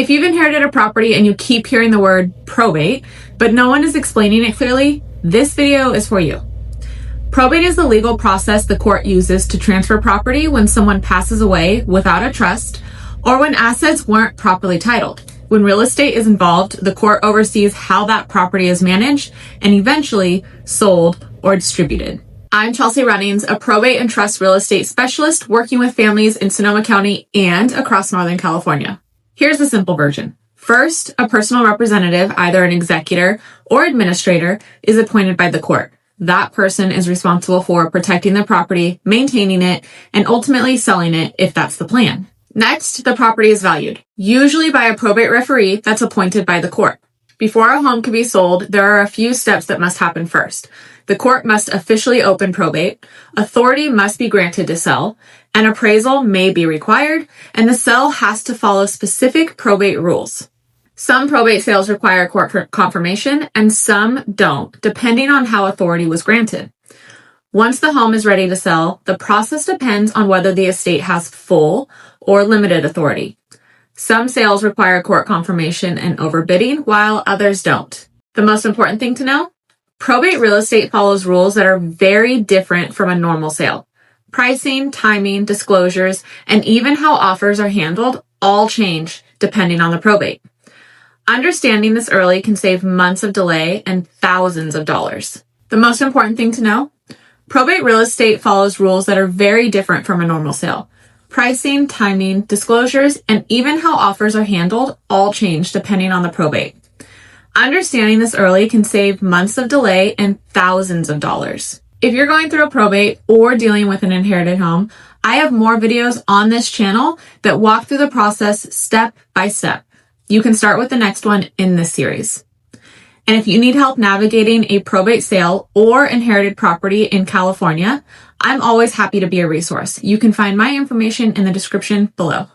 If you've inherited a property and you keep hearing the word probate, but no one is explaining it clearly, this video is for you. Probate is the legal process the court uses to transfer property when someone passes away without a trust or when assets weren't properly titled. When real estate is involved, the court oversees how that property is managed and eventually sold or distributed. I'm Chelsie Runnings, a probate and trust real estate specialist working with families in Sonoma County and across Northern California. Here's the simple version. First, a personal representative, either an executor or administrator, is appointed by the court. That person is responsible for protecting the property, maintaining it, and ultimately selling it if that's the plan. Next, the property is valued, usually by a probate referee that's appointed by the court. Before a home can be sold, there are a few steps that must happen first. The court must officially open probate, authority must be granted to sell, an appraisal may be required, and the sale has to follow specific probate rules. Some probate sales require court confirmation and some don't, depending on how authority was granted. Once the home is ready to sell, the process depends on whether the estate has full or limited authority. Some sales require court confirmation and overbidding, while others don't. The most important thing to know? Probate real estate follows rules that are very different from a normal sale. Pricing, timing, disclosures, and even how offers are handled all change depending on the probate. Understanding this early can save months of delay and thousands of dollars. The most important thing to know? Probate real estate follows rules that are very different from a normal sale. Pricing, timing, disclosures, and even how offers are handled all change depending on the probate. Understanding this early can save months of delay and thousands of dollars. If you're going through a probate or dealing with an inherited home, I have more videos on this channel that walk through the process step by step. You can start with the next one in this series. And if you need help navigating a probate sale or inherited property in California, I'm always happy to be a resource. You can find my information in the description below.